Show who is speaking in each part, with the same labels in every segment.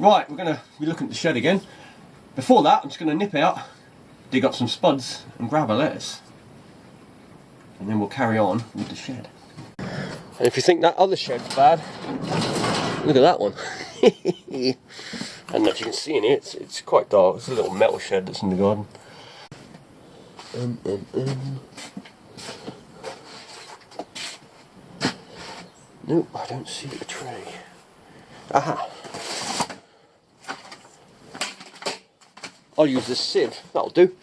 Speaker 1: Right, we're going to be looking at the shed again. Before that, I'm just going to nip out, dig up some spuds and grab a lettuce. And then we'll carry on with the shed. And if you think that other shed's bad, look at that one. And as you can see in here, it's quite dark. It's a little metal shed that's in the garden. Nope, I don't see a tray. Aha! I'll use this sieve, that'll do.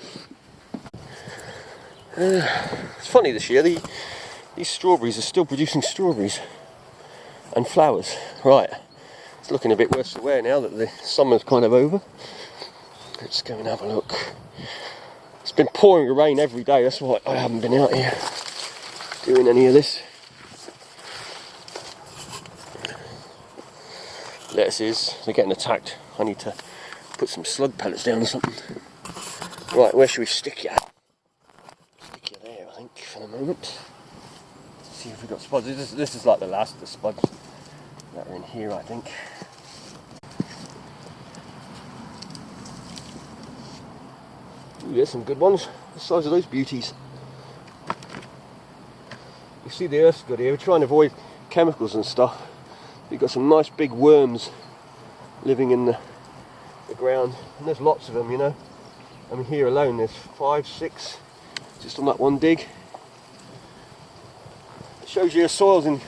Speaker 1: It's funny this year, these strawberries are still producing strawberries and flowers. Right, it's looking a bit worse for wear now that the summer's kind of over. Let's go and have a look. It's been pouring rain every day, that's why I haven't been out here doing any of this. Lettuces, they're getting attacked. I need to put some slug pellets down or something. Right, where should we stick you? Stick you there, I think, for the moment. Let's see if we've got spuds. This is like the last of the spuds that are in here, I think. Ooh, there's some good ones. The size of those beauties. You see the earth's good here. We're trying to avoid chemicals and stuff. You've got some nice big worms living in the ground, and there's lots of them, you know. I mean, here alone there's 5, 6 just on that one dig. It shows you your soil's in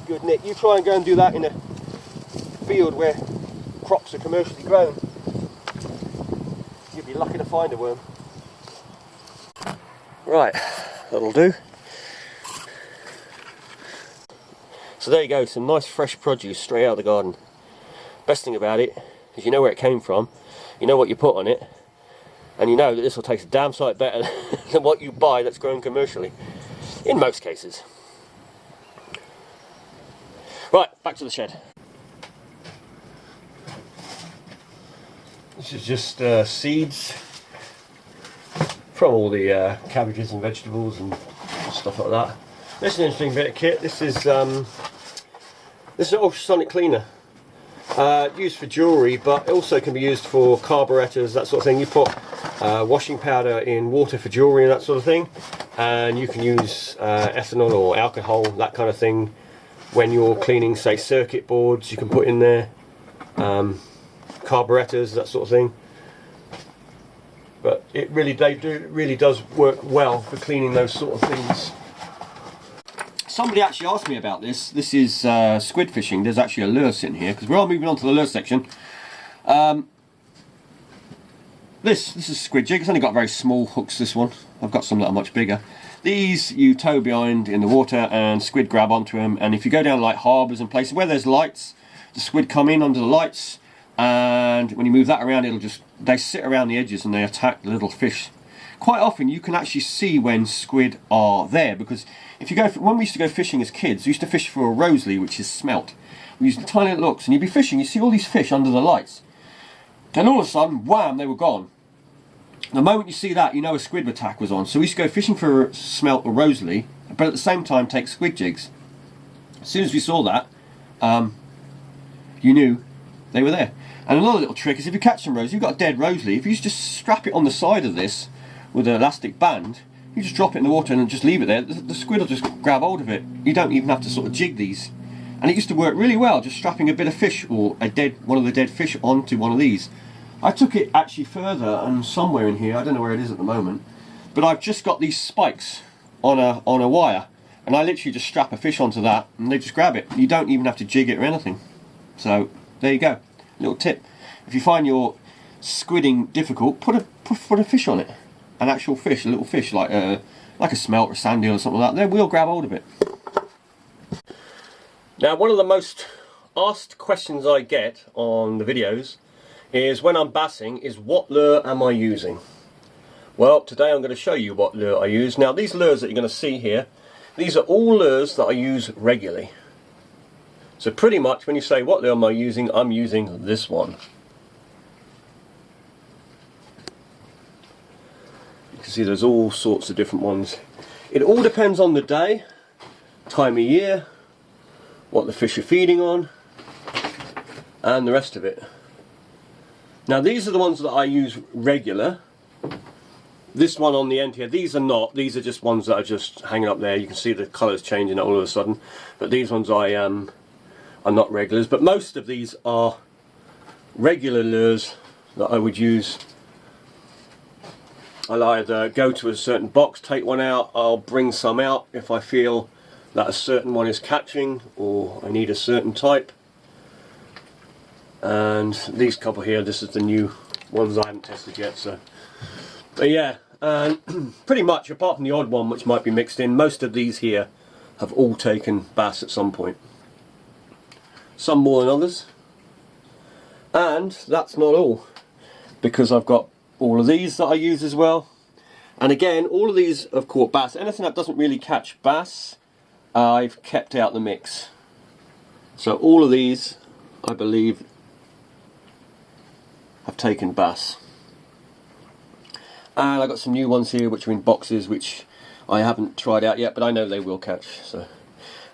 Speaker 1: good nick. You try and go and do that in a field where crops are commercially grown, you'll be lucky to find a worm. Right, that'll do. So there you go, some nice fresh produce straight out of the garden. Best thing about it is you know where it came from, you know what you put on it, and you know that this will taste a damn sight better than what you buy that's grown commercially, in most cases. Right, back to the shed. This is just seeds from all the cabbages and vegetables and stuff like that. This is an interesting bit of kit. This is an ultrasonic cleaner. Used for jewellery, but it also can be used for carburetors, that sort of thing. You put washing powder in water for jewellery and that sort of thing, and you can use ethanol or alcohol, that kind of thing, when you're cleaning, say, circuit boards. You can put in there carburetors, that sort of thing. But it really does work well for cleaning those sort of things. Somebody actually asked me about this. This is squid fishing. There's actually a lure sitting here, because we're all moving on to the lure section. This is squid jig. It's only got very small hooks, this one. I've got some that are much bigger. These you tow behind in the water and squid grab onto them, and if you go down like harbours and places where there's lights, the squid come in under the lights, and when you move that around, they sit around the edges and they attack the little fish. Quite often you can actually see when squid are there, because if you go, when we used to go fishing as kids, we used to fish for a rosalie, which is smelt. We used tiny little hooks, and you'd be fishing, you see all these fish under the lights. Then all of a sudden, wham, they were gone. The moment you see that, you know a squid attack was on. So we used to go fishing for smelt or rosalie, but at the same time take squid jigs. As soon as we saw that, you knew they were there. And another little trick is if you catch some rosalie, you've got a dead rosalie, if you just strap it on the side of this with an elastic band, you just drop it in the water and just leave it there, the squid will just grab hold of it. You don't even have to sort of jig these. And it used to work really well, just strapping a bit of fish or one of the dead fish onto one of these. I took it actually further, and somewhere in here, I don't know where it is at the moment, but I've just got these spikes on a wire, and I literally just strap a fish onto that and they just grab it. You don't even have to jig it or anything. So there you go, little tip. If you find your squidding difficult, put a fish on it. An actual fish, a little fish like a smelt or a sand eel or something like that. Then we'll grab hold of it. Now, one of the most asked questions I get on the videos is when I'm bassing is what lure am I using? Well, today I'm going to show you what lure I use. Now, these lures that you're going to see here, these are all lures that I use regularly. So pretty much when you say what lure am I using, I'm using this one. You can see there's all sorts of different ones. It all depends on the day, time of year, what the fish are feeding on, and the rest of it. Now these are the ones that I use regular. This one on the end here, these are not. These are just ones that are just hanging up there. You can see the colours changing all of a sudden. But these ones are not regulars. But most of these are regular lures that I would use. I'll either go to a certain box, take one out, I'll bring some out if I feel that a certain one is catching or I need a certain type. And these couple here, this is the new ones I haven't tested yet. So, but yeah, pretty much apart from the odd one which might be mixed in, most of these here have all taken bass at some point. Some more than others. And that's not all, because I've got all of these that I use as well. And again, all of these have caught bass. Anything that doesn't really catch bass, I've kept out the mix. So all of these, I believe, have taken bass. And I've got some new ones here which are in boxes which I haven't tried out yet, but I know they will catch. So,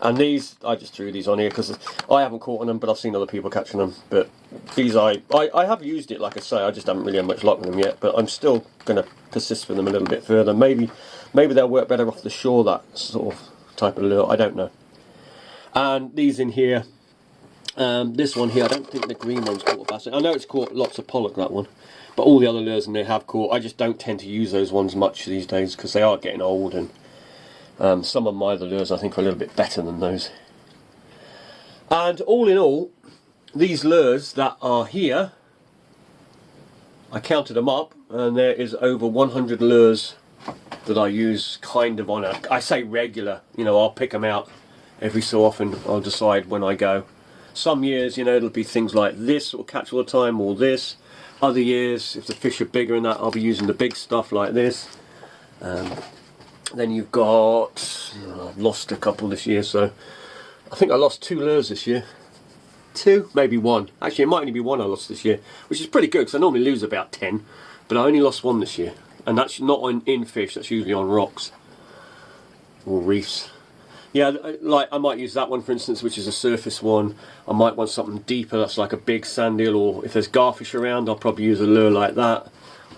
Speaker 1: and these, I just threw these on here because I haven't caught on them, but I've seen other people catching them. But these I have used it, like I say, I just haven't really had much luck with them yet, but I'm still going to persist with them a little bit further. Maybe they'll work better off the shore, that sort of type of lure, I don't know. And these in here, this one here, I don't think the green one's caught a bass. I know it's caught lots of pollock, that one, but all the other lures in there have caught. I just don't tend to use those ones much these days because they are getting old, and some of my other lures I think are a little bit better than those. And all in all, these lures that are here, I counted them up, and there is over 100 lures that I use kind of on I say regular, you know, I'll pick them out every so often. I'll decide when I go. Some years, you know, it'll be things like this that will catch all the time, or this. Other years, if the fish are bigger and that, I'll be using the big stuff like this. Then you've got, I've lost a couple this year, so I think I lost 2 lures this year. 2, maybe 1. Actually, it might only be 1 I lost this year, which is pretty good because I normally lose about 10, but I only lost 1 this year, and that's not in fish. That's usually on rocks or reefs. Yeah, like I might use that one for instance, which is a surface one. I might want something deeper, that's like a big sand eel, or if there's garfish around, I'll probably use a lure like that.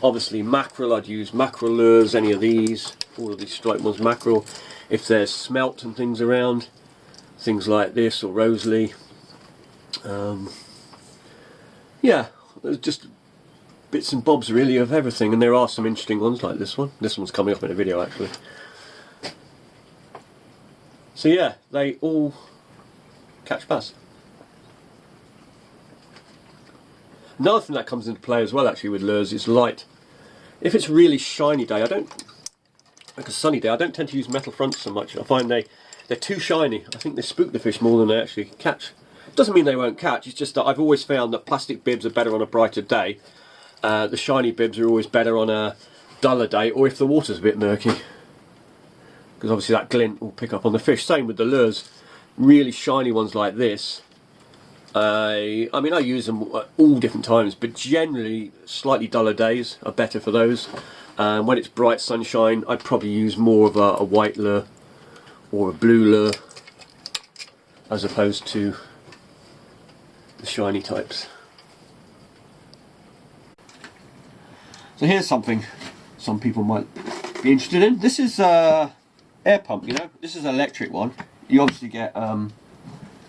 Speaker 1: Obviously mackerel, I'd use mackerel lures, any of these, all of these striped ones, mackerel. If there's smelt and things around, things like this, or rosalie. Yeah, there's just bits and bobs really of everything, and there are some interesting ones like this one. This one's coming up in a video actually. So yeah, they all catch bass. Another thing that comes into play as well actually with lures is light. If it's a really shiny day, like a sunny day, I don't tend to use metal fronts so much. I find they're too shiny. I think they spook the fish more than they actually catch. Doesn't mean they won't catch, it's just that I've always found that plastic bibs are better on a brighter day. The shiny bibs are always better on a duller day, or if the water's a bit murky. Because obviously that glint will pick up on the fish. Same with the lures. Really shiny ones like this, I mean I use them at all different times, but generally slightly duller days are better for those. When it's bright sunshine, I'd probably use more of a white lure or a blue lure as opposed to the shiny types. So here's something some people might be interested in. This is air pump, you know. This is an electric one. You obviously get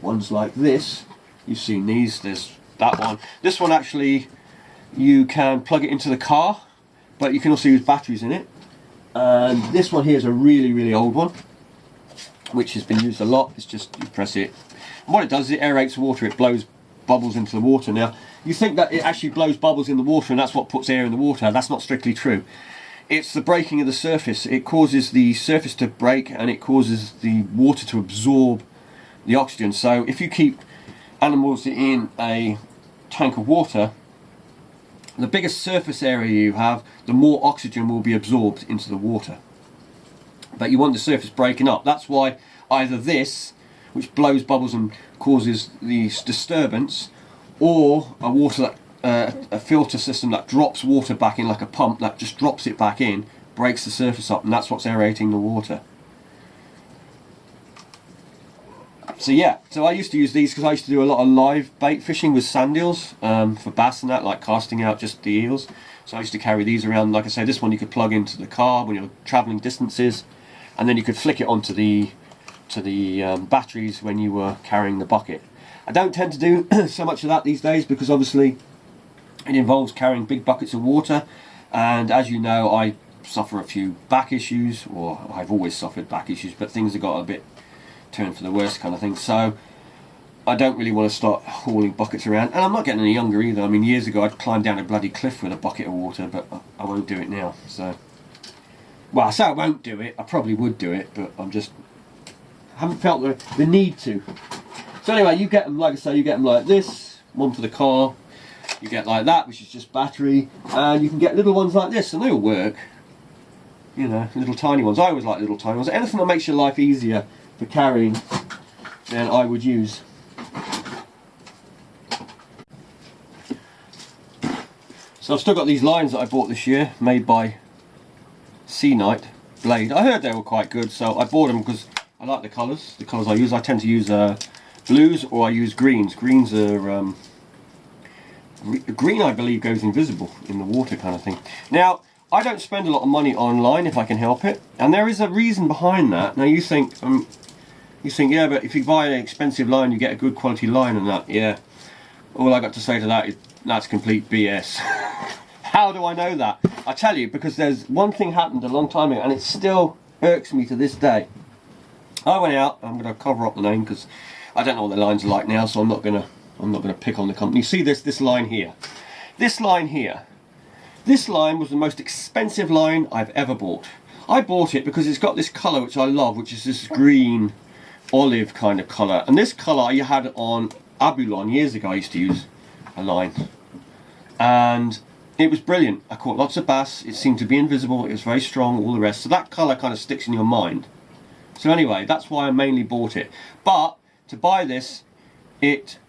Speaker 1: ones like this. You've seen these. There's that one. This one actually, you can plug it into the car, but you can also use batteries in it. And this one here is a really, really old one, which has been used a lot. It's just, you press it. And what it does is it aerates water. It blows bubbles into the water. Now, you think that it actually blows bubbles in the water and that's what puts air in the water. That's not strictly true. It's the breaking of the surface. It causes the surface to break and it causes the water to absorb the oxygen. So if you keep animals in a tank of water, the bigger surface area you have, the more oxygen will be absorbed into the water. But you want the surface breaking up. That's why either this, which blows bubbles and causes the disturbance, or a filter system that drops water back in, like a pump that just drops it back in, breaks the surface up, and that's what's aerating the water. So yeah, so I used to use these because I used to do a lot of live bait fishing with sand eels for bass and that, like casting out just the eels. So I used to carry these around. Like I say, this one you could plug into the car when you're travelling distances, and then you could flick it onto the batteries when you were carrying the bucket. I don't tend to do so much of that these days because obviously it involves carrying big buckets of water, and as you know, I suffer a few back issues, or I've always suffered back issues, but things have got a bit turned for the worst kind of thing. So I don't really want to start hauling buckets around, and I'm not getting any younger either. I mean, years ago I'd climb down a bloody cliff with a bucket of water, but I won't do it now. So, well, I say I won't do it, I probably would do it, but I haven't felt the need to. So anyway, you get them, like I say, you get them like this, one for the car, you get like that, which is just battery, and you can get little ones like this, and they all work. You know, little tiny ones. I always like little tiny ones. Anything that makes your life easier for carrying, then I would use. So I've still got these lines that I bought this year, made by Sea Night Blade. I heard they were quite good, so I bought them because I like the colours I use. I tend to use blues, or I use greens. Greens are green, I believe, goes invisible in the water kind of thing. Now, I don't spend a lot of money online if I can help it, and there is a reason behind that. Now you think yeah, but if you buy an expensive line you get a good quality line and that. Yeah, all I got to say to that is that's complete BS. How do I know that? I tell you, because there's one thing happened a long time ago and it still irks me to this day. I went out, I'm going to cover up the name because I don't know what the lines are like now, so I'm not going to pick on the company. See this line here. This line here. This line was the most expensive line I've ever bought. I bought it because it's got this colour which I love, which is this green olive kind of colour. And this colour you had on Abulon years ago. I used to use a line. And it was brilliant. I caught lots of bass. It seemed to be invisible. It was very strong, all the rest. So that colour kind of sticks in your mind. So anyway, that's why I mainly bought it. But to buy this, it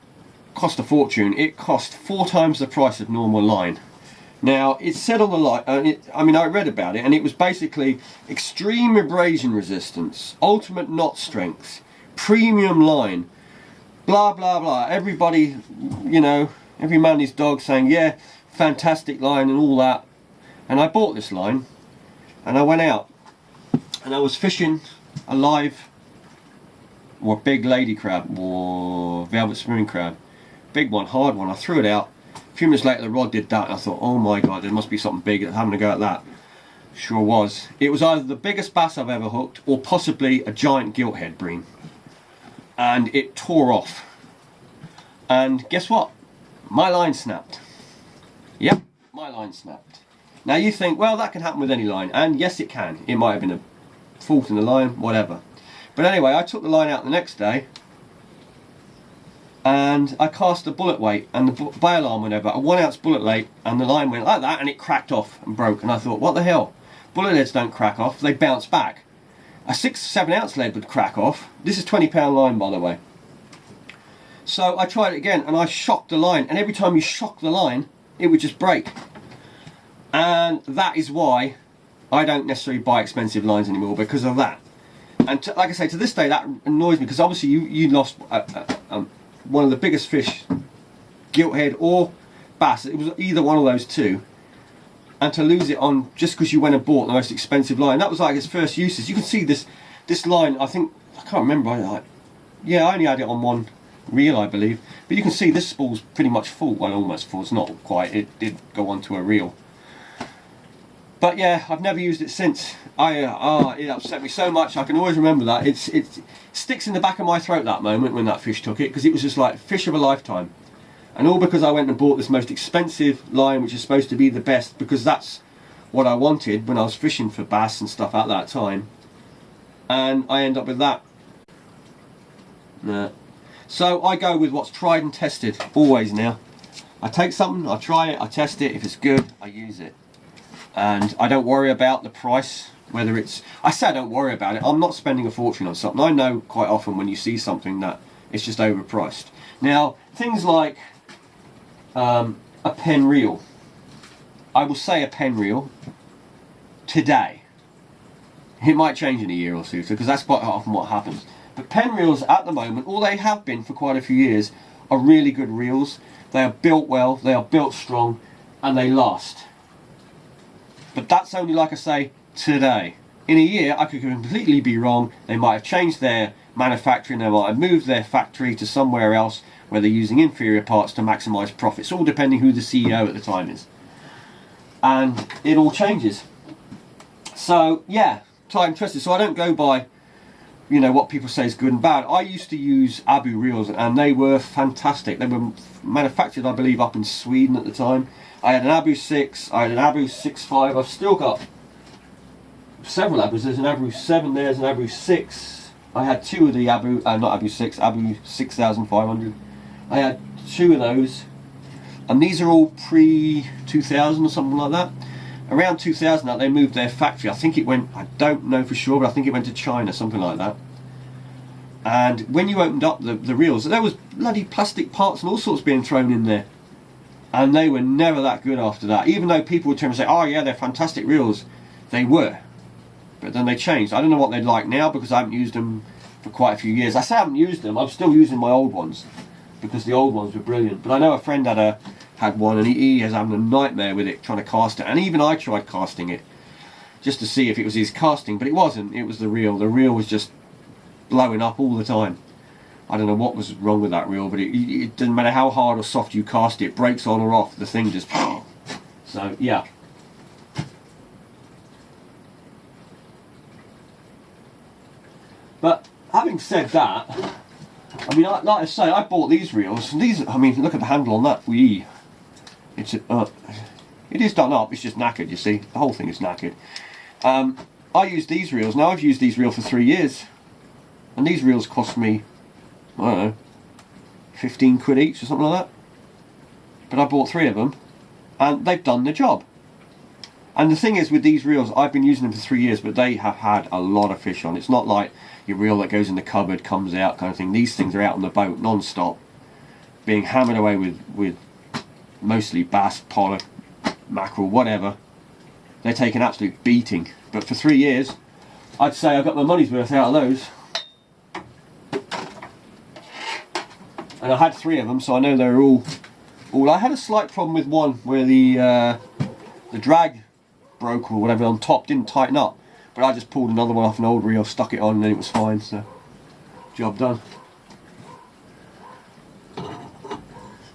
Speaker 1: cost a fortune. It cost 4 times the price of normal line. Now, it said on the line, I mean, I read about it, and it was basically extreme abrasion resistance, ultimate knot strength, premium line, blah, blah, blah. Everybody, you know, every man and his dog saying, yeah, fantastic line and all that. And I bought this line, and I went out, and I was fishing a live, or big lady crab, or velvet spoon crab. Big one, hard one. I threw it out. A few minutes later the rod did that and I thought, oh my god, there must be something big. I'm having a go at that. Sure was. It was either the biggest bass I've ever hooked or possibly a giant gilthead bream. And it tore off. And guess what? My line snapped. Yep, my line snapped. Now you think, well, that can happen with any line. And yes, it can. It might have been a fault in the line, whatever. But anyway, I took the line out the next day and I cast a bullet weight, and the bail arm went over, a 1 ounce bullet weight, and the line went like that, and it cracked off and broke. And I thought, what the hell? Bullet heads don't crack off, they bounce back. A 6-7 ounce lead would crack off. This is 20-pound line, by the way. So I tried it again, and I shocked the line, and every time you shock the line, it would just break. And that is why I don't necessarily buy expensive lines anymore, because of that. And like I say, to this day, that annoys me, because obviously you lost one of the biggest fish, gilthead or bass. It was either one of those two, and to lose it on just because you went and bought the most expensive line, that was like its first uses. You can see this line, I think, I can't remember, yeah, I only had it on one reel, I believe, but you can see this spool's pretty much full. Well, almost full. It's not quite, it did go onto a reel. But yeah, I've never used it since. It upset me so much. I can always remember that. It sticks in the back of my throat, that moment when that fish took it, because it was just like fish of a lifetime. And all because I went and bought this most expensive line, which is supposed to be the best, because that's what I wanted when I was fishing for bass and stuff at that time. And I end up with that. Nah. So I go with what's tried and tested, always now. I take something, I try it, I test it. If it's good, I use it. And I don't worry about the price, whether it's... I say I don't worry about it. I'm not spending a fortune on something. I know quite often when you see something that it's just overpriced. Now, things like a pen reel. I will say a pen reel today. It might change in a year or two, because that's quite often what happens. But pen reels at the moment, all they have been for quite a few years, are really good reels. They are built well, they are built strong, and they last. But that's only, like I say, today. In a year, I could completely be wrong. They might have changed their manufacturing, they might have moved their factory to somewhere else where they're using inferior parts to maximise profits, all depending who the CEO at the time is. And it all changes. So, yeah, time tested. So I don't go by, you know, what people say is good and bad. I used to use Abu reels and they were fantastic. They were manufactured, I believe, up in Sweden at the time. I had an Abu 6, I had an Abu 6.5, I've still got several Abus. There's an Abu 7, there's an Abu 6. I had two of the Abu, not Abu 6, Abu 6500. I had two of those. And these are all pre-2000 or something like that. Around 2000 they moved their factory. I think it went, I don't know for sure, but I think it went to China, something like that. And when you opened up the reels, there was bloody plastic parts and all sorts being thrown in there. And they were never that good after that. Even though people would turn and say, oh yeah, they're fantastic reels. They were. But then they changed. I don't know what they'd like now because I haven't used them for quite a few years. I say I haven't used them, I'm still using my old ones because the old ones were brilliant. But I know a friend had one and he is having a nightmare with it trying to cast it. And even I tried casting it just to see if it was his casting, but it wasn't. It was the reel. The reel was just blowing up all the time. I don't know what was wrong with that reel, but it doesn't matter how hard or soft you cast it, it breaks on or off, the thing just... So, yeah. But having said that, I mean, like I say, I bought these reels, and these, I mean, look at the handle on that, it is done up, it's just knackered, you see, the whole thing is knackered. I use these reels, now I've used these reels for 3 years, and these reels cost me, I don't know, 15 quid each or something like that. But I bought 3 of them and they've done the job. And the thing is with these reels, I've been using them for 3 years, but they have had a lot of fish on. It's not like your reel that goes in the cupboard, comes out kind of thing. These things are out on the boat non-stop, being hammered away with mostly bass, pollock, mackerel, whatever. They take an absolute beating. But for 3 years, I'd say I got my money's worth out of those. And I had 3 of them, so I know they're all. I had a slight problem with one where the drag broke or whatever on top, didn't tighten up. But I just pulled another one off an old reel, stuck it on, and then it was fine. So, job done.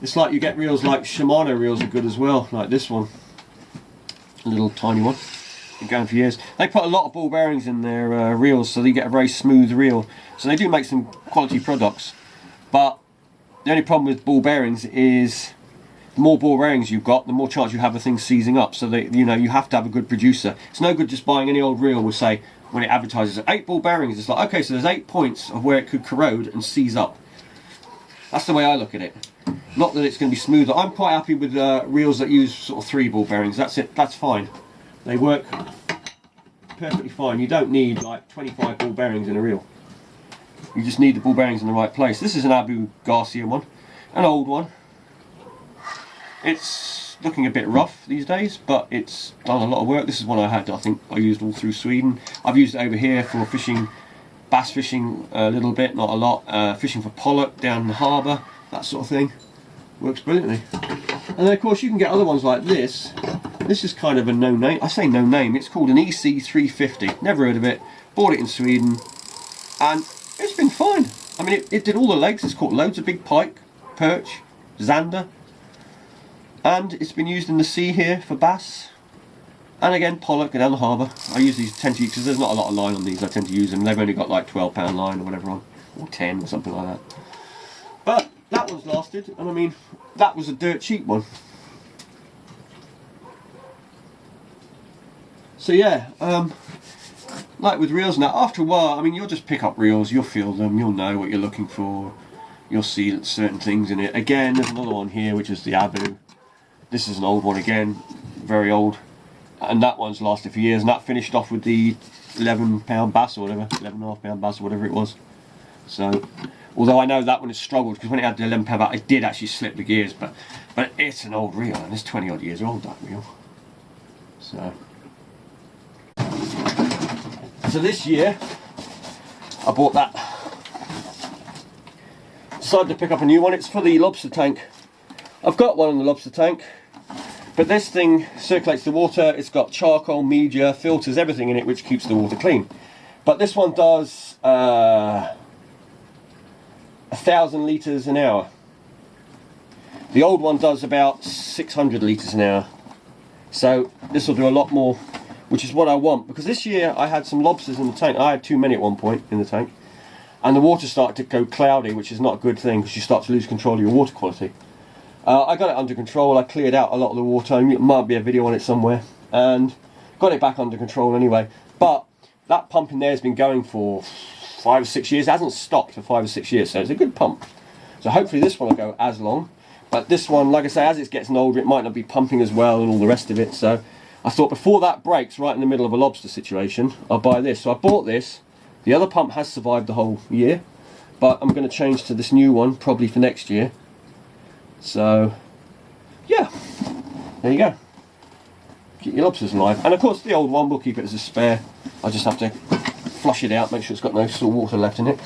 Speaker 1: It's like you get reels like Shimano reels are good as well, like this one, a little tiny one. Been going for years. They put a lot of ball bearings in their reels, so they get a very smooth reel. So they do make some quality products, but the only problem with ball bearings is the more ball bearings you've got, the more chance you have of things seizing up. So that, you know, you have to have a good producer. It's no good just buying any old reel with, say, when it advertises 8 ball bearings, it's like, okay, so there's 8 points of where it could corrode and seize up. That's the way I look at it. Not that it's going to be smoother. I'm quite happy with reels that use sort of 3 ball bearings. That's it. That's fine. They work perfectly fine. You don't need like 25 ball bearings in a reel. You just need the ball bearings in the right place. This is an Abu Garcia one, an old one. It's looking a bit rough these days, but it's done a lot of work. This is one I had, I think I used all through Sweden. I've used it over here for fishing, bass fishing a little bit, not a lot. Fishing for pollock down the harbour, that sort of thing. Works brilliantly. And then of course you can get other ones like this. This is kind of a no name. I say no name, it's called an EC350. Never heard of it. Bought it in Sweden. And it's been fine. I mean, it did all the legs. It's caught loads of big pike, perch, zander. And it's been used in the sea here for bass. And again, pollock down the harbour. I use these, tend to use, because there's not a lot of line on these, I tend to use them. They've only got like 12-pound line or whatever on. Or 10 or something like that. But that one's lasted. And I mean, that was a dirt cheap one. So yeah, like with reels now, after a while, I mean, you'll just pick up reels, you'll feel them, you'll know what you're looking for, you'll see certain things in it. Again, there's another one here, which is the Abu. This is an old one again, very old, and that one's lasted for years, and that finished off with the 11-pound bass or whatever, 11.5-pound bass or whatever it was. So, although I know that one has struggled, because when it had the 11-pound bass, it did actually slip the gears, but it's an old reel, and it's 20 odd years old, that reel. So this year, I bought that decided to pick up a new one. It's for the lobster tank. I've got one in the lobster tank, but this thing circulates the water. It's got charcoal, media, filters, everything in it which keeps the water clean. But this one does 1,000 litres an hour. The old one does about 600 litres an hour. So this will do a lot more, which is what I want, because this year I had some lobsters in the tank. I had too many at one point in the tank, and the water started to go cloudy, which is not a good thing because you start to lose control of your water quality. I got it under control. I cleared out a lot of the water. There might be a video on it somewhere, and got it back under control anyway. But that pump in there has been going for 5 or 6 years. It hasn't stopped for 5 or 6 years, so it's a good pump. So hopefully this one will go as long. But this one, like I say, as it gets older, it might not be pumping as well and all the rest of it. So I thought before that breaks right in the middle of a lobster situation, I'll buy this. So I bought this. The other pump has survived the whole year, but I'm going to change to this new one probably for next year. So yeah, there you go. Keep your lobsters alive. And of course the old one, we'll keep it as a spare. I just have to flush it out, make sure it's got no salt water left in it.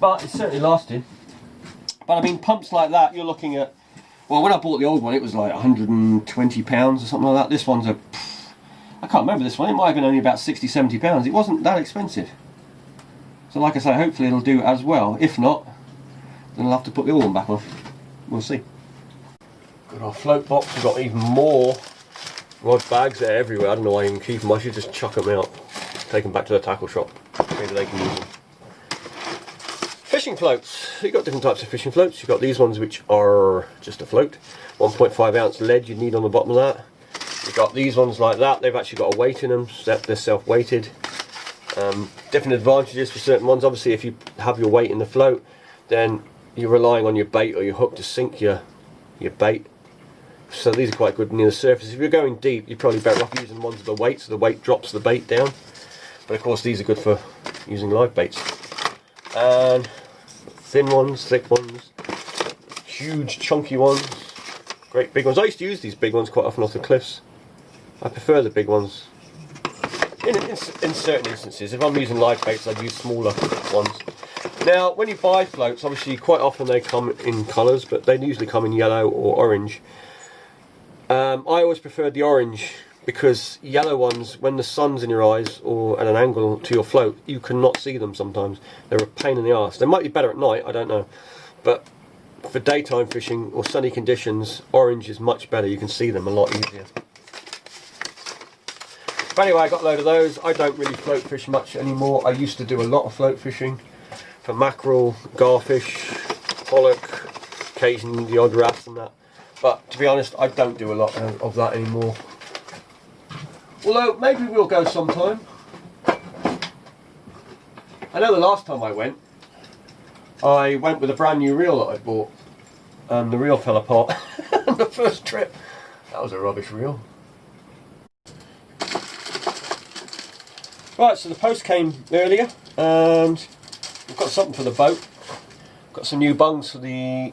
Speaker 1: But it's certainly lasted. But I mean, pumps like that, you're looking at, well, when I bought the old one, it was like £120 or something like that. This one's I can't remember this one. It might have been only about £60–70. It wasn't that expensive. So like I say, hopefully it'll do as well. If not, then I'll have to put the old one back on. We'll see. Got our float box. We've got even more rod bags. They're everywhere. I don't know why you can keep them. I should just chuck them out. Take them back to the tackle shop. Maybe they can use them. Fishing floats. You've got different types of fishing floats. You've got these ones which are just a float. 1.5 ounce lead you need on the bottom of that. You've got these ones like that. They've actually got a weight in them. So they're self-weighted. Different advantages for certain ones. Obviously, if you have your weight in the float, then you're relying on your bait or your hook to sink your bait. So these are quite good near the surface. If you're going deep, you're probably better off using ones with the weight, so the weight drops the bait down. But of course, these are good for using live baits. And thin ones, thick ones, huge chunky ones, great big ones. I used to use these big ones quite often off the cliffs. I prefer the big ones. In certain instances, if I'm using live baits, I'd use smaller ones. Now, when you buy floats, obviously quite often they come in colours, but they usually come in yellow or orange. I always preferred the orange, because yellow ones, when the sun's in your eyes or at an angle to your float, you cannot see them sometimes. They're a pain in the arse. They might be better at night, I don't know. But for daytime fishing or sunny conditions, orange is much better. You can see them a lot easier. But anyway, I got a load of those. I don't really float fish much anymore. I used to do a lot of float fishing for mackerel, garfish, pollock, occasionally the odd wrasse and that. But to be honest, I don't do a lot of that anymore. Although, maybe we'll go sometime. I know the last time I went with a brand new reel that I bought, and the reel fell apart on the first trip. That was a rubbish reel. Right, so the post came earlier, and we've got something for the boat. Got some new bungs for the...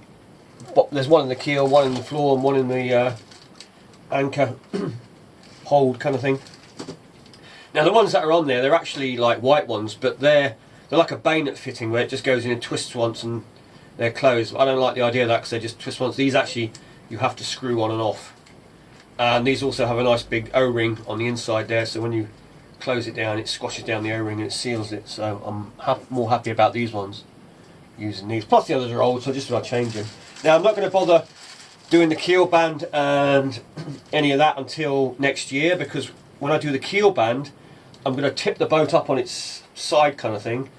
Speaker 1: There's one in the keel, one in the floor, and one in the anchor hold kind of thing. Now the ones that are on there, they're actually like white ones, but they're like a bayonet fitting where it just goes in and twists once and they're closed. I don't like the idea of that because they just twist once. These actually, you have to screw on and off. And these also have a nice big O-ring on the inside there, so when you close it down, it squashes down the O-ring and it seals it. So I'm more happy about these ones, using these. Plus the others are old, so just about change them. Now I'm not going to bother doing the keel band and any of that until next year, because when I do the keel band, I'm going to tip the boat up on its side kind of thing,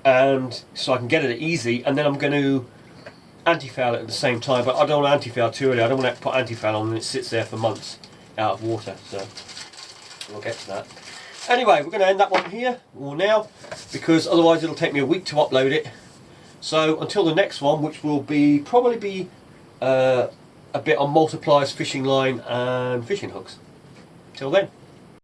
Speaker 1: and so I can get it easy, and then I'm going to anti-foul it at the same time. But I don't want to anti-foul too early. I don't want to put anti-foul on and it sits there for months out of water, so we'll get to that. Anyway, we're going to end that one here, or now, because otherwise it'll take me a week to upload it. So until the next one, which will probably be a bit on multipliers, fishing line and fishing hooks. Till then.